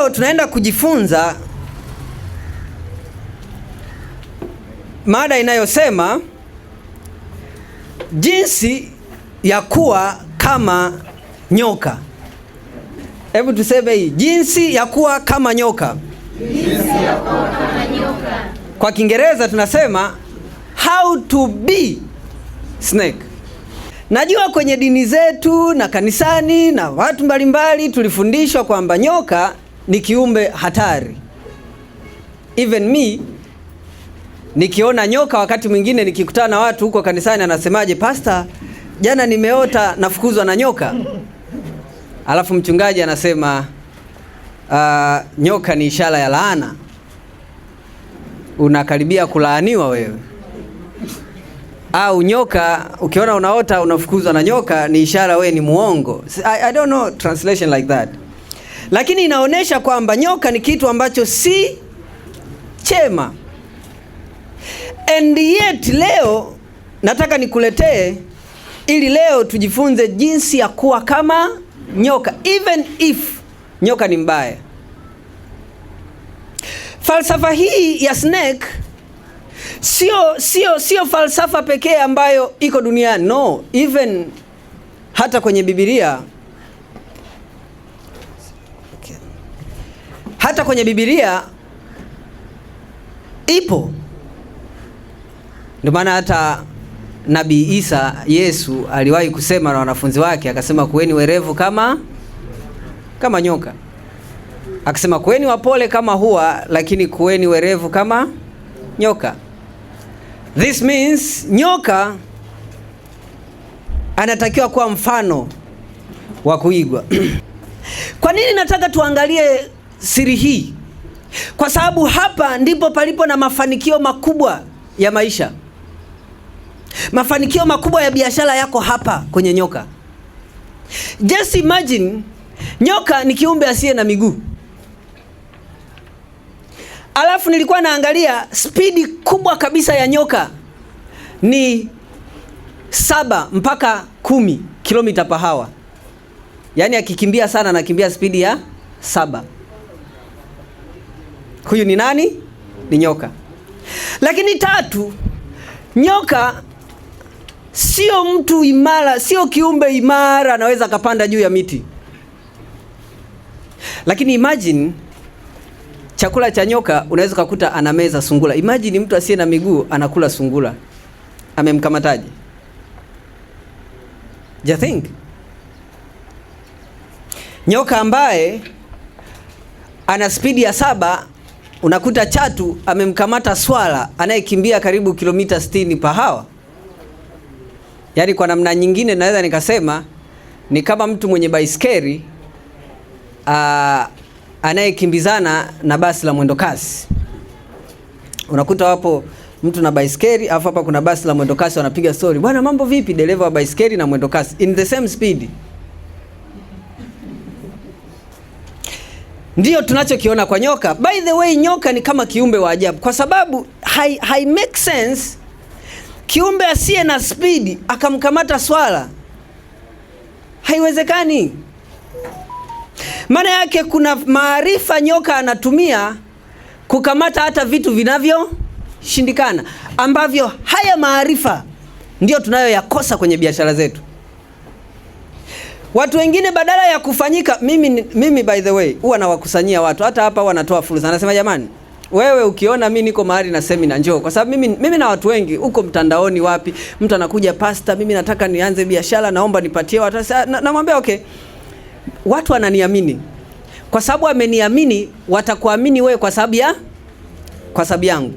Leo tunaenda kujifunza mada inayosema jinsi ya kuwa kama nyoka. Hebu tuseme hii, jinsi ya kuwa kama nyoka. Jinsi ya kuwa kama nyoka. Kwa Kiingereza tunasema how to be snake. Najua kwenye dini zetu na kanisani na watu mbalimbali tulifundishwa kwamba nyoka ni kiumbe hatari. Even me, nikiona nyoka wakati mwingine nikikutana na watu huko kanisani, anasemaje, pastor, jana nimeota nafukuzwa na nyoka. Alafu mchungaji anasema nyoka ni ishara ya laana, unakaribia kulaaniwa wewe. Au nyoka, ukiona unaota unafukuzwa na nyoka, ni ishara wewe ni muongo. I don't know translation like that. Lakini inaonyesha kwamba nyoka ni kitu ambacho si chema. And yet leo nataka nikuletee, ili leo tujifunze jinsi ya kuwa kama nyoka, even if nyoka ni mbaya. Falsafa hii ya snake sio falsafa pekee ambayo iko duniani. No, even hata kwenye Biblia, hata kwenye Biblia ipo. Ndio maana hata Nabii Isa, Yesu aliwahi kusema na wanafunzi wake, akasema kuweni werevu kama nyoka. Akasema kuweni wapole kama hua, lakini kuweni werevu kama nyoka. This means nyoka anatakiwa kuwa mfano wa kuigwa. Kwa nini nataka tuangalie siri hii? Kwa sababu hapa ndipo palipo na mafanikio makubwa ya maisha. Mafanikio makubwa ya biashara yako hapa kwenye nyoka. Just imagine, nyoka ni kiumbe asiye na miguu. Alafu nilikuwa naangalia spidi kubwa kabisa ya nyoka ni 7 mpaka 10 kilomita per hour. Yaani akikimbia sana anakimbia spidi ya 7. Huyu ni nani? Ni nyoka. Lakini tatu, nyoka sio mtu imara, sio kiumbe imara anaweza kapanda juu ya miti. Lakini imagine chakula cha nyoka unaweza kukuta anameza sungura. Imagine mtu asiye na miguu anakula sungura. Amemkamataje? Just think. Nyoka ambaye ana spidi ya 7, unakuta chatu amemkamata swala anayekimbia karibu kilomita 60 per hour. Yaani kwa namna nyingine naweza nikasema ni kama mtu mwenye baiskeli anayekimbizana na basi la mwendo kasi. Unakuta wapo mtu na baiskeli, afu hapa kuna basi la mwendo kasi, wanapiga story. Bwana mambo vipi? Dereva wa baiskeli na mwendo kasi in the same speed. Ndiyo tunachokiona kwa nyoka. By the way, nyoka ni kama kiumbe wa ajabu kwa sababu hai make sense kiumbe asiye na speed akamkamata swala. Haiwezekani. Maana yake kuna maarifa nyoka anatumia kukamata hata vitu vinavyoshindikana, ambavyo haya maarifa ndio tunayoyakosa kwenye biashara zetu. Watu wengine badala ya kufanyika, mimi by the way huwa nawakusanyia watu, hata hapa wanatoa fursa. Anasema jamani, wewe ukiona mimi niko mahali na seminar njoo, kwa sababu mimi na watu wengi huko mtandaoni wapi, mtu anakuja, pastor, mimi nataka nianze biashara, naomba nipatie watu. Namwambia okay, watu wananiamini. Kwa sababu ameniamini, watakuamini wewe kwa sababu yangu.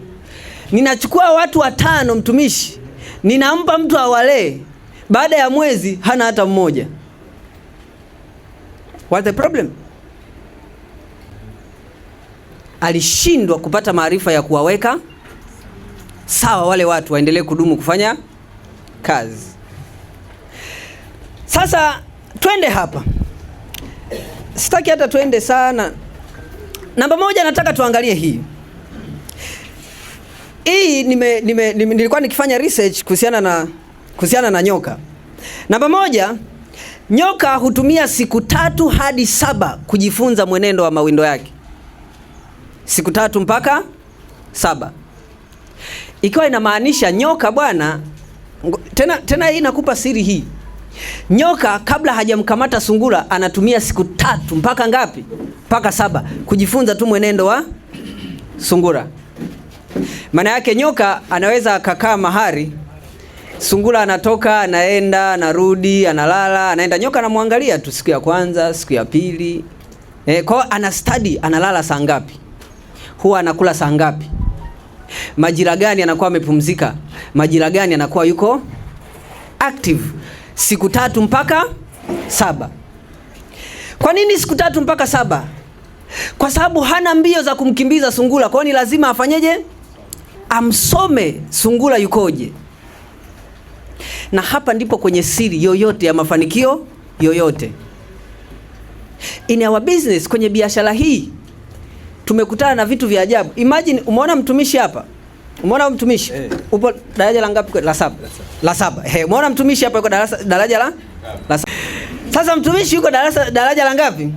Ninachukua watu 5 mtumishi, ninampa mtu awalee, baada ya mwezi hana hata mmoja. What's the problem? Alishindwa kupata maarifa ya kuwaweka sawa wale watu waendelee kudumu kufanya kazi. Sasa twende hapa. Sitaki hata twende sana. Namba 1 nataka tuangalie hii. Nilikuwa nikifanya research kuhusiana na nyoka. Namba 1, nyoka hutumia siku 3 hadi 7 kujifunza mwenendo wa mawindo yake. siku 3 mpaka 7. Ikiwa inamaanisha nyoka bwana, tena hii nakupa siri hii. Nyoka kabla hajamkamata sungura anatumia siku 3 mpaka ngapi? Mpaka 7 kujifunza tu mwenendo wa sungura. Maana yake nyoka anaweza akakaa mahali, sungura anatoka, anaenda, anarudi, analala, anaenda. Nyoka anamwangalia tu siku ya kwanza, siku ya pili. Kwa ana study, analala saa ngapi? Huwa anakula saa ngapi? Majira gani anakuwa amepumzika? Majira gani anakuwa yuko active? Siku 3 mpaka 7. Kwa nini siku 3 mpaka 7? Kwa sababu hana mbio za kumkimbiza sungura. Kwa hiyo ni lazima afanyeje? Amsome sungura yukoje. Na hapa ndipo kwenye siri yoyote ya mafanikio yoyote. In our business, kwenye biashara hii tumekutana na vitu vya ajabu. Imagine umeona mtumishi hapa. Umeona mtumishi? Upo daraja la ngapi? La 7. La 7. Umeona mtumishi hapa yuko daraja la 7. Sasa mtumishi yuko daraja la ngapi?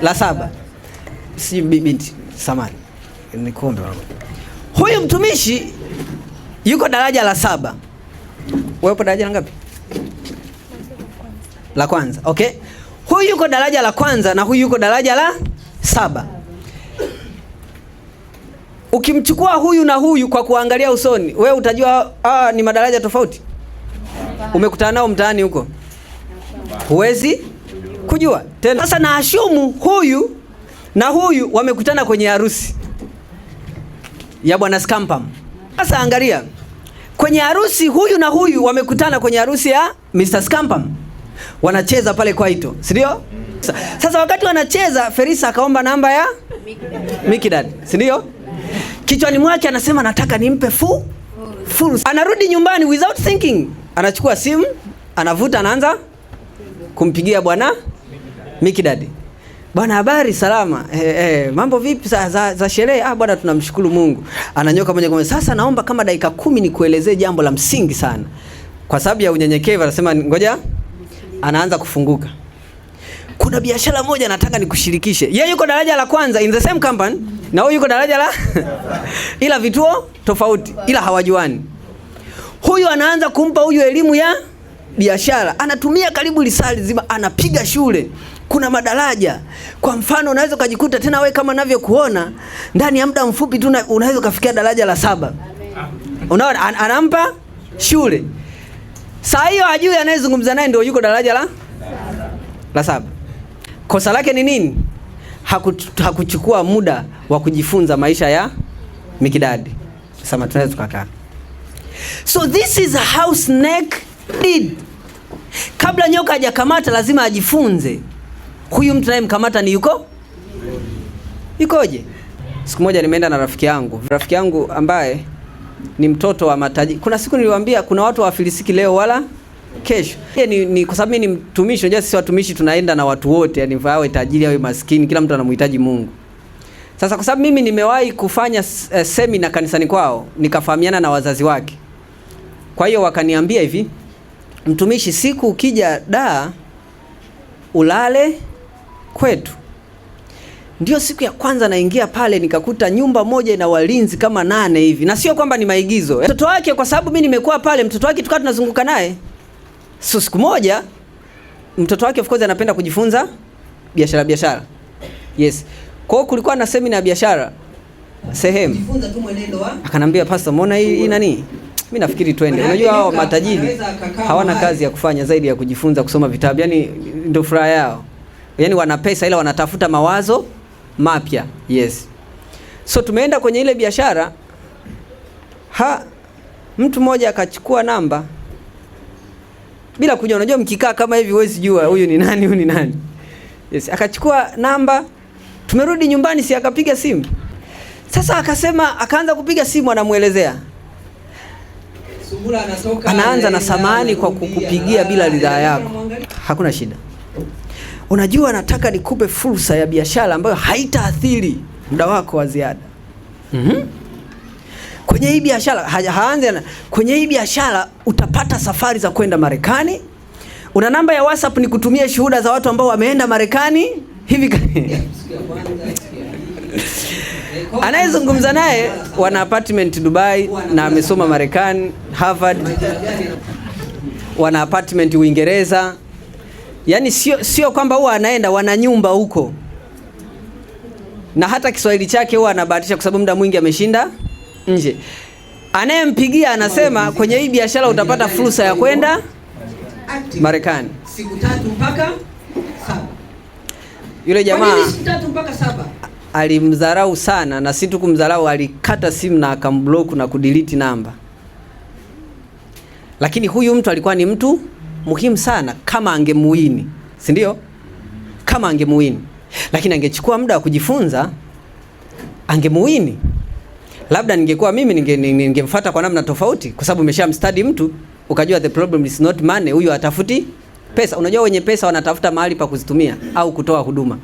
La 7. Si binti samani. Nikombe wangu. Huyu mtumishi yuko daraja la 7. Wewe upo daraja la ngapi? La kwanza. Okay. Huyu yuko daraja la kwanza na huyu yuko daraja la 7. Ukimchukua huyu na huyu kwa kuangalia usoni, wewe utajua ni madaraja tofauti? Umekutana nao mtaani huko? Huwezi kujua. Tena sasa na ashumu huyu na huyu wamekutana kwenye harusi ya Bwana Scampam. Sasa angalia. Kwenye harusi huyu na huyu wamekutana kwenye harusi ya Mr. Scampam. Wanacheza pale kwaito, si ndio? Sasa wakati wanacheza, Ferisa akaomba namba ya Mikidad, si ndio? Kichwani mwake anasema nataka nimpe full. Anarudi nyumbani without thinking. Anachukua simu, anavuta, anaanza kumpigia Bwana Mikidad. Bwana, habari? Salama. Mambo vipi za sherehe? Bwana, tunamshukuru Mungu. Ananyoka moja kwa moja. Sasa naomba kama dakika 10 nikuelezee jambo la msingi sana. Kwa sababu ya unyenyekevu anasema ngoja. Anaanza kufunguka. Kuna biashara moja nataka nikushirikishe. Yeye yuko daraja la kwanza in the same company na huyu yuko daraja la ila vituo tofauti, ila hawajuani. Huyu anaanza kumpa huyu elimu ya biashara. Anatumia karibu lisali zima, anapiga shule. Kuna madaraja. Kwa mfano unaweza kujikuta tena wewe kama ninavyokuona ndani ya muda mfupi tu unaweza kufikia daraja la 7. Unaona anampa shule. Saa hiyo hajui anayezungumza naye ndio yuko daraja la 7. Kosa lake ni nini? Hakuchukua muda wa kujifunza maisha ya Mikidadi. Sasa tunaweza tukakaa. So this is how snake did. Kabla nyoka hajakamata lazima ajifunze. Huyu mtu naye mkamata ni yukoje? Siku moja nimeenda na rafiki yangu ambaye ni mtoto wa matajiri. Kuna siku niliwaambia kuna watu wafilisiki leo wala kesho. Ni kwa sababu mimi ni mtumishi, unajua sisi watumishi tunaenda na watu wote, yani awe tajiri awe maskini, kila mtu anamhitaji Mungu. Sasa kwa sababu mimi nimewahi kufanya semina kanisani kwao, nikafahamiana na wazazi wake. Kwa hiyo wakaniambia hivi, mtumishi, siku ukija ulale kwetu. Ndio siku ya kwanza naingia pale nikakuta nyumba moja ina walinzi kama 8 hivi. Na sio kwamba ni maigizo. Mtoto wake, kwa sababu mimi nimekuwa pale, mtoto wake tukawa tunazunguka naye. So siku moja mtoto wake of course anapenda kujifunza biashara. Yes. Kwa hiyo kulikuwa na semina ya biashara sehemu. Jifunza tu mwenendo wa. Akanambia, pastor, umeona hii nani? Mimi nafikiri twende. Unajua hao matajiri hawana kazi ya kufanya zaidi ya kujifunza kusoma vitabu. Yaani ndio furaha yao. Yaani wana pesa ila wanatafuta mawazo mapya. Yes. So tumeenda kwenye ile biashara. Mtu mmoja akachukua namba bila kujua. Unajua mkikaa kama hivi huwezi jua huyu ni nani. Yes, akachukua namba. Tumerudi nyumbani, si akapiga simu. Sasa akaanza kupiga simu, anamuelezea. Sungura anatoka. Anaanza na samani kwa kukupigia bila ridhaa yako. Hakuna shida. Unajua nataka nikupe fursa ya biashara ambayo haitaathiri muda wako wa ziada. Kwenye hii biashara kwenye hii biashara utapata safari za kwenda Marekani. Una namba ya WhatsApp nikutumie shuhuda za watu ambao wameenda Marekani hivi. Anayezungumza naye wana apartment Dubai na amesoma Marekani, Harvard. Wana apartment Uingereza. Yaani sio kwamba huwa anaenda, wana nyumba huko. Na hata Kiswahili chake huwa anabahatisha kwa sababu muda mwingi ameshinda nje. Anayempigia anasema kwenye hii biashara utapata fursa ya kwenda Marekani siku 3 mpaka 7. Yule jamaa siku 3 mpaka 7 alimdharau sana, na si tu kumdharau, alikata simu na akamblock na kudelete namba. Lakini huyu mtu alikuwa ni mtu muhimu sana kama angemuini, si ndio? Kama angemuini. Lakini angechukua muda wa kujifunza, angemuini. Labda ningekuwa mimi ningemfuata kwa namna tofauti, kwa sababu umeshamstudy mtu ukajua the problem is not money, huyu atafuti pesa. Unajua wenye pesa wanatafuta mahali pa kuzitumia au kutoa huduma.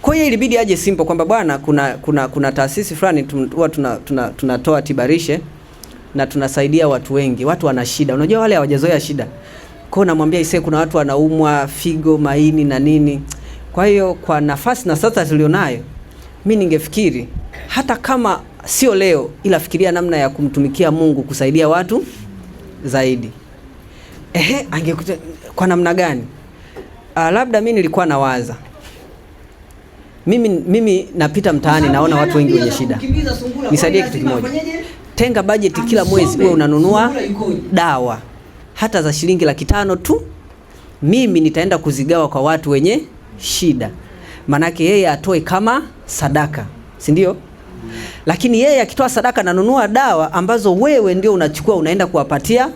Kwa hiyo ilibidi aje simple kwamba bwana, kuna taasisi fulani tunatoa tibarishe na tunasaidia watu wengi. Watu wana shida. Unajua wale hawajazoea shida. Kwa hiyo namwambia ise kuna watu wanaumwa figo, maini na nini. Kwa hiyo kwa nafasi na sasa tulionayo, mimi ningefikiri hata kama sio leo, ila fikiria namna ya kumtumikia Mungu kusaidia watu zaidi. Angekuta kwa namna gani? Labda mimi nilikuwa nawaza. Mimi napita mtaani naona watu wengi wenye shida. Nisaidie kitu kimoja. Tenga budget kila mwezi uwe unanunua dawa hata za shilingi 500 tu. Mimi nitaenda kuzigawa kwa watu wenye shida. Manake yeye atoe kama sadaka, si ndio? Lakini yeye akitoa sadaka nanunua dawa ambazo wewe ndio unachukua unaenda kuwapatia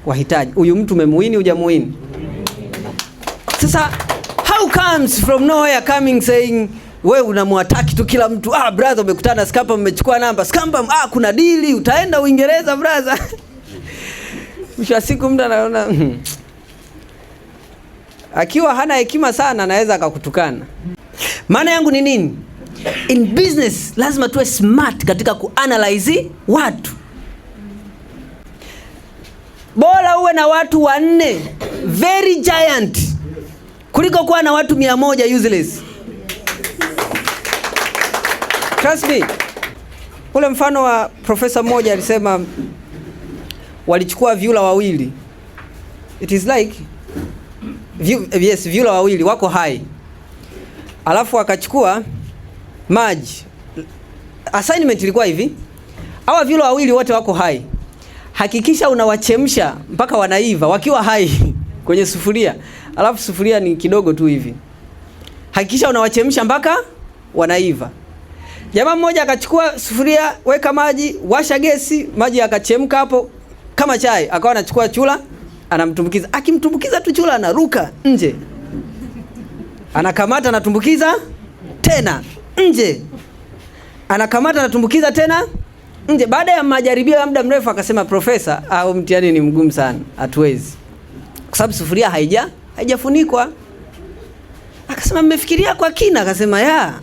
wahitaji. Huyu mtu umemuini hujamuini? Sasa how comes from nowhere coming saying wewe unamwataki tu kila mtu, brother umekutana Scamper mmechukua namba Scamper, kuna deal utaenda Uingereza brother. Mwisho wa siku mtu anaona akiwa hana hekima sana anaweza akakutukana. Maana yangu ni nini? In business lazima tuwe smart katika kuanalyze watu. Bora uwe na watu 4 very giant kuliko kuwa na watu 100 useless. Trust me. Ule mfano wa profesa mmoja alisema walichukua vyura wawili. It is like vyura wawili wako hai. Alafu akachukua maji. Assignment ilikuwa hivi. Hawa vyura wawili wote wako hai. Hakikisha unawachemsha mpaka wanaiva wakiwa hai kwenye sufuria. Alafu sufuria ni kidogo tu hivi. Hakikisha unawachemsha mpaka wanaiva. Jamaa mmoja akachukua sufuria, weka maji, washa gesi, maji yakachemka hapo kama chai. Akawa anachukua chura, anamtumbukiza. Akimtumbukiza tu chura anaruka nje. Anakamata anatumbukiza tena nje. Anakamata anatumbukiza tena nje. Baada ya majaribio ya muda mrefu akasema, profesa, au mtihani ni mgumu sana, hatuwezi. Kwa sababu sufuria haijafunikwa. Akasema, mmefikiria kwa kina? Akasema, ya.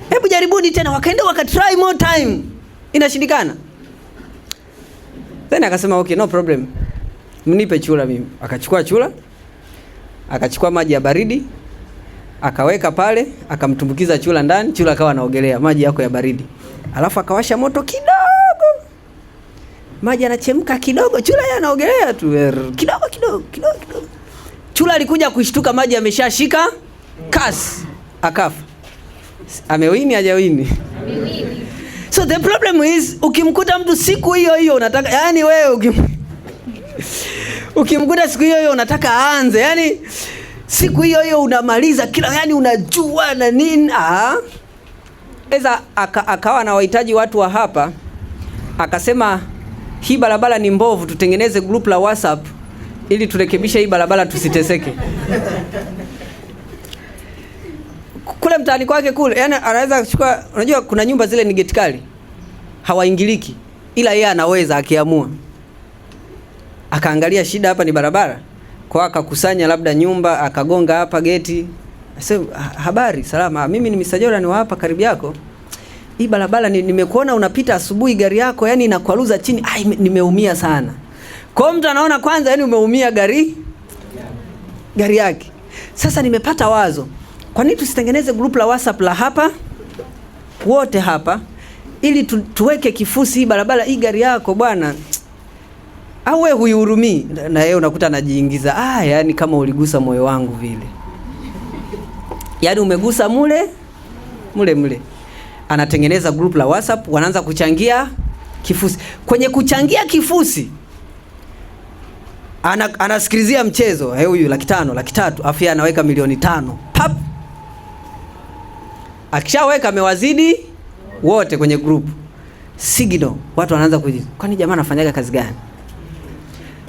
Hebu jaribuni tena. Wakaenda wakatry more time. Inashindikana. Then akasema, okay, no problem. Mnipe chura mimi. Akachukua chura. Akachukua maji ya baridi. Akaweka pale, akamtumbukiza chura ndani, chura akawa anaogelea maji yako ya baridi. Alafu akawasha moto kidogo. Maji yanachemka kidogo, chura yanaogelea tu kidogo. Chura alikuja kushtuka maji yameshashika kasi, akafa. Amewini hajawini? Amewini. So the problem is ukimkuta mtu siku hiyo unataka, yani wewe ukimkuta siku hiyo unataka aanze, yani siku hiyo unamaliza kila, yani unajua na nini. Eza akawa na wahitaji watu wa hapa, akasema hii barabara ni mbovu, tutengeneze group la WhatsApp ili turekebishe hii barabara tusiteseke. Kule mtaani kwake kule, yani anaweza kuchukua, unajua kuna nyumba zile ni gate kali, hawaingiliki, ila yeye anaweza akiamua. Akaangalia shida hapa ni barabara, kwa akakusanya labda nyumba, akagonga hapa geti. Sasa habari, salama, mimi ni Mr. Jordan wa hapa karibu yako. Hii barabara nimekuona unapita asubuhi gari yako yani inakwaruza chini. Nimeumia sana. Kwa mtu anaona kwanza yani umeumia gari yake. Sasa nimepata wazo. Kwa nini tusitengeneze group la WhatsApp la hapa? Wote hapa. ili tuweke kifusi hii barabara, hii gari yako bwana, au wewe huihurumii? Na yeye unakuta anajiingiza, yani kama uligusa moyo wangu vile, yani umegusa mule. Anatengeneza group la WhatsApp, wanaanza kuchangia kifusi. Kwenye kuchangia kifusi anasikilizia mchezo, huyu 500,000, 300,000, afia anaweka 5,000,000. Pap, akishaweka amewazidi wote kwenye group. Signal, watu wanaanza kujiuliza, kwani jamaa anafanyaga kazi gani?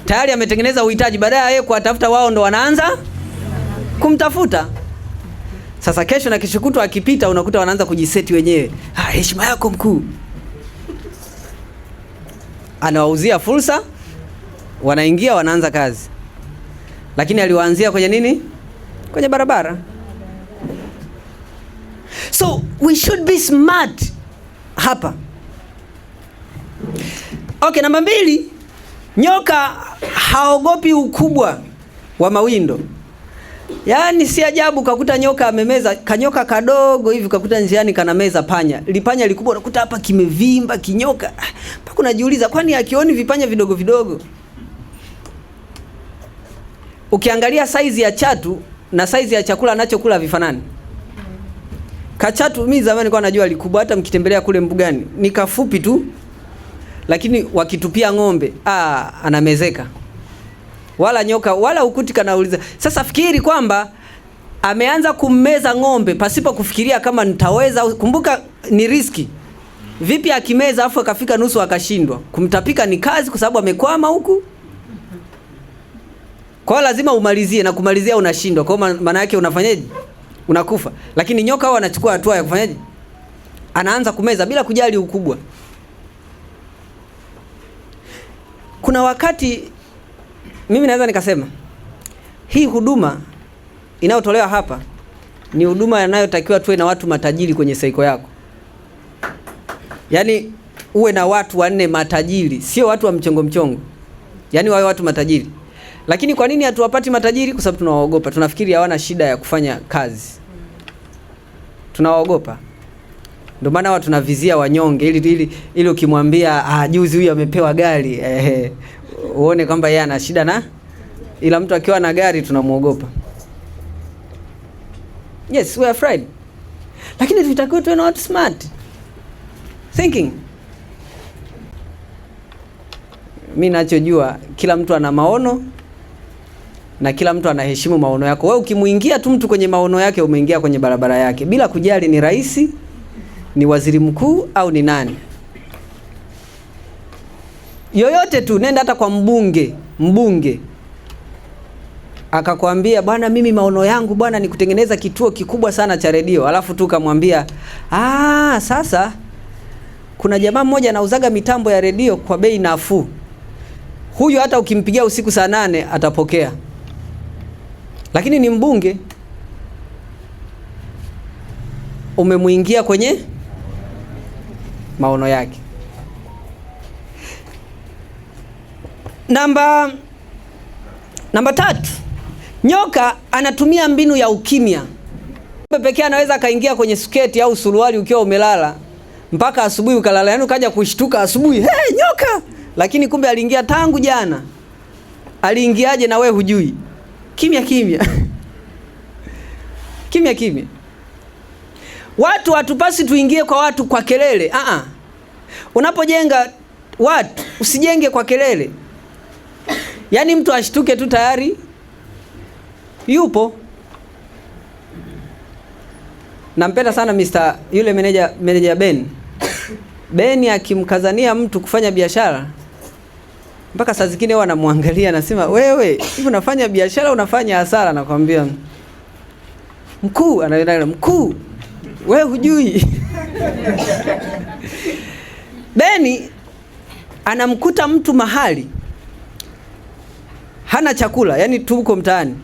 Tayari ametengeneza uhitaji, baadaye yeye kuwatafuta wao ndo wanaanza kumtafuta. Sasa kesho na kesho kutwa akipita, unakuta wanaanza kujiseti wenyewe, heshima yako mkuu. Anawauzia fursa, wanaingia wanaanza kazi, lakini aliwaanzia kwenye nini? Kwenye barabara. So we should be smart hapa. Okay, namba 2, nyoka haogopi ukubwa wa mawindo. Yaani si ajabu kakuta nyoka amemeza kanyoka kadogo hivi, kakuta njiani kana meza panya. Lipanya likubwa unakuta hapa kimevimba kinyoka. Mpaka unajiuliza, kwani akioni vipanya vidogo vidogo? Ukiangalia saizi ya chatu na saizi ya chakula anachokula vifanani. Kachatu mimi zamani nilikuwa najua likubwa, hata mkitembelea kule mbugani ni kafupi tu, lakini wakitupia ng'ombe anamezeka. Wala nyoka wala ukuti kanauliza. Sasa fikiri kwamba ameanza kummeza ng'ombe pasipo kufikiria kama nitaweza. Kumbuka ni riski. Vipi akimeza afu akafika nusu akashindwa? Kumtapika ni kazi, kwa sababu amekwama huku. Kwa lazima umalizie, na kumalizia unashindwa. Kwa maana yake unafanyaje? Unakufa. Lakini nyoka hao anachukua hatua ya kufanyaje? Anaanza kumeza bila kujali ukubwa. Kuna wakati mimi naweza nikasema hii huduma inayotolewa hapa ni huduma inayotakiwa tuwe na watu matajiri kwenye saiko yako. Yaani uwe na watu 4 matajiri, sio watu wa mchongo. Yaani wawe watu matajiri. Lakini kwa nini hatuwapati matajiri? Kwa sababu tunawaogopa. Tunafikiri hawana shida ya kufanya kazi. Tunawaogopa. Ndio maana watu tunavizia wanyonge ili ukimwambia juzi huyu amepewa gari, uone kwamba yeye ana shida na, ila mtu akiwa na gari tunamuogopa. Yes, we are afraid. Lakini tutakiwa tuwe na watu smart thinking. Mimi nachojua kila mtu ana maono na kila mtu anaheshimu maono yako. Wewe ukimuingia tu mtu kwenye maono yake, umeingia kwenye barabara yake bila kujali ni rais, ni waziri mkuu au ni nani. Yoyote tu, nenda hata kwa mbunge akakwambia, bwana mimi maono yangu bwana ni kutengeneza kituo kikubwa sana cha redio, alafu tu kamwambia sasa kuna jamaa mmoja anauzaga mitambo ya redio kwa bei nafuu. Huyu hata ukimpigia usiku saa 8 atapokea. Lakini ni mbunge. Umemuingia kwenye maono yake. Namba 3. Nyoka anatumia mbinu ya ukimya. Pekee anaweza kaingia kwenye sketi au suruali ukiwa umelala mpaka asubuhi ukalala, yani ukaja kushtuka asubuhi, nyoka! Lakini kumbe aliingia tangu jana. Aliingiaje na we hujui? Kimya. Kimya. Watu hatupasi tuingie kwa watu kwa kelele. Unapojenga watu usijenge kwa kelele. Yaani mtu ashtuke tu tayari yupo. Nampenda sana yule manager Ben akimkazania mtu kufanya biashara, mpaka saa zingine huwa anamwangalia anasema, wewe hivi unafanya biashara unafanya hasara? Nakwambia mkuu, anaenda mkuu, wewe hujui. Beni anamkuta mtu mahali hana chakula, yani tuko mtaani.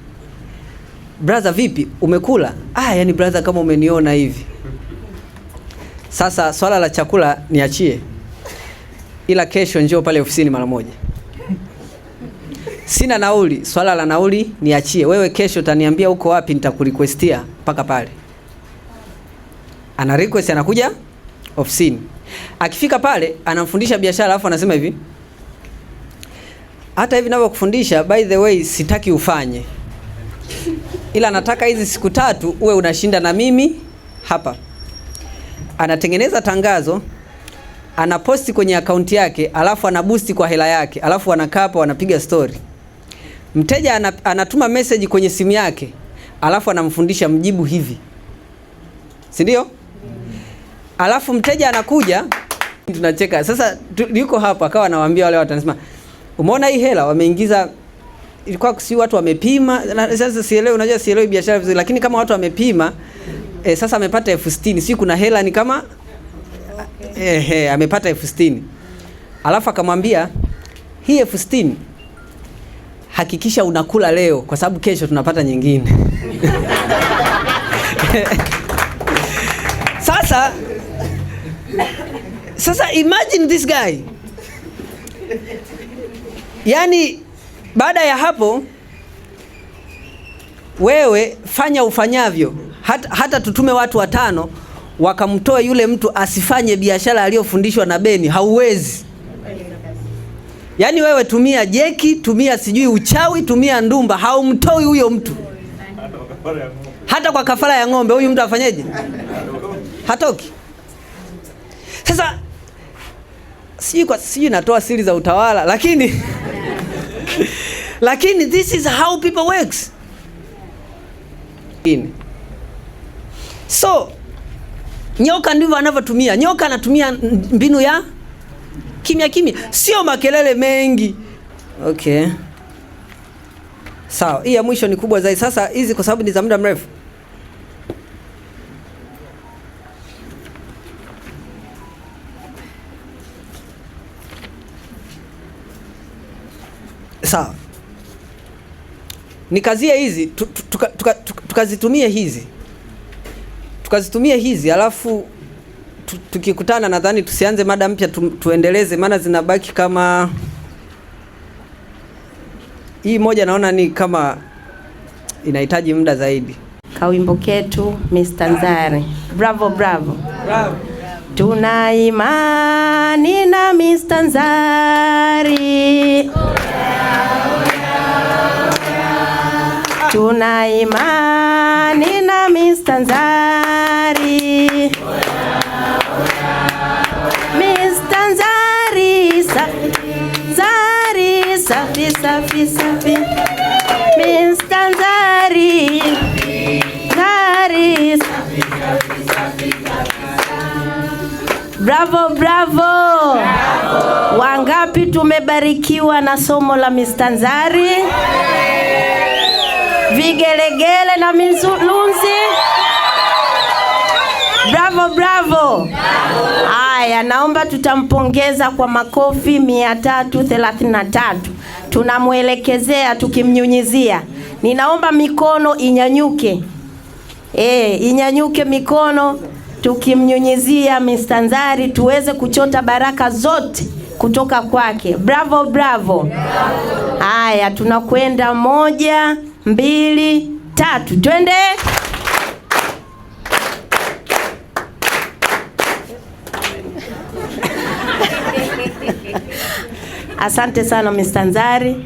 Brother vipi, umekula? Yani brother kama umeniona hivi. Sasa swala la chakula niachie, ila kesho njoo pale ofisini mara moja. Sina nauli, swala la nauli niachie. Wewe kesho utaniambia uko wapi, nitakurequestia mpaka pale. Ana request anakuja ofisini. Akifika pale anamfundisha biashara, alafu anasema hivi, hata hivi ninavyokufundisha, by the way, sitaki ufanye, ila nataka hizi siku 3 uwe unashinda na mimi hapa. Anatengeneza tangazo, anaposti kwenye akaunti yake, alafu anaboost kwa hela yake, alafu wanakaa hapa wanapiga story. Mteja anatuma message kwenye simu yake, alafu anamfundisha mjibu hivi, si ndio? Alafu mteja anakuja, tunacheka sasa, yuko hapa akawa anawaambia wale watu, anasema umeona hii hela wameingiza, ilikuwa si watu wamepima. Sasa sielewi, unajua sielewi biashara vizuri, lakini kama watu wamepima sasa amepata 60,000, si kuna hela ni kama amepata 60,000. Alafu akamwambia hii 60,000 hakikisha unakula leo, kwa sababu kesho tunapata nyingine. Sasa imagine this guy. Yani baada ya hapo, wewe fanya ufanyavyo, hata tutume watu 5 wakamtoe yule mtu asifanye biashara aliyofundishwa na Beni, hauwezi. Yani wewe tumia jeki, tumia sijui uchawi, tumia ndumba, haumtoi huyo mtu. Hata kwa kafara ya ng'ombe huyu mtu afanyeje? Hatoki. Sasa sijui natoa siri za utawala, lakini this is how people works. So nyoka ndivyo anavyotumia. Nyoka anatumia mbinu ya kimya, sio makelele mengi. Okay, sawa. Hii ya mwisho ni kubwa zaidi. Sasa hizi kwa sababu ni za muda mrefu, sawa, nikazie hizi tukazitumie hizi, alafu tukikutana nadhani tusianze mada mpya, tuendeleze, maana zinabaki kama hii moja, naona ni kama inahitaji muda zaidi. Kawimbo ketu Mr. Nzari. Bravo, bravo. Bravo. Tuna imani na Mr. Nzari. Tuna imani na Mr. Nzari. Mr. Nzari, safi, Nzari, safi, safi, safi. Mr. Nzari, Nzari, safi, safi, safi. Bravo, bravo, bravo. Wangapi tumebarikiwa na somo la Mr. Nzari? Vigelegele na milunzi. Bravo, bravo. Haya, naomba tutampongeza kwa makofi 333. Tunamuelekezea tukimnyunyizia. Ninaomba mikono inyanyuke. Inyanyuke mikono tukimnyunyizia Mr. Nzari, tuweze kuchota baraka zote kutoka kwake. Bravo, bravo. Haya, tunakwenda 1, 2, 3. Twende. Asante sana Mr. Nzari.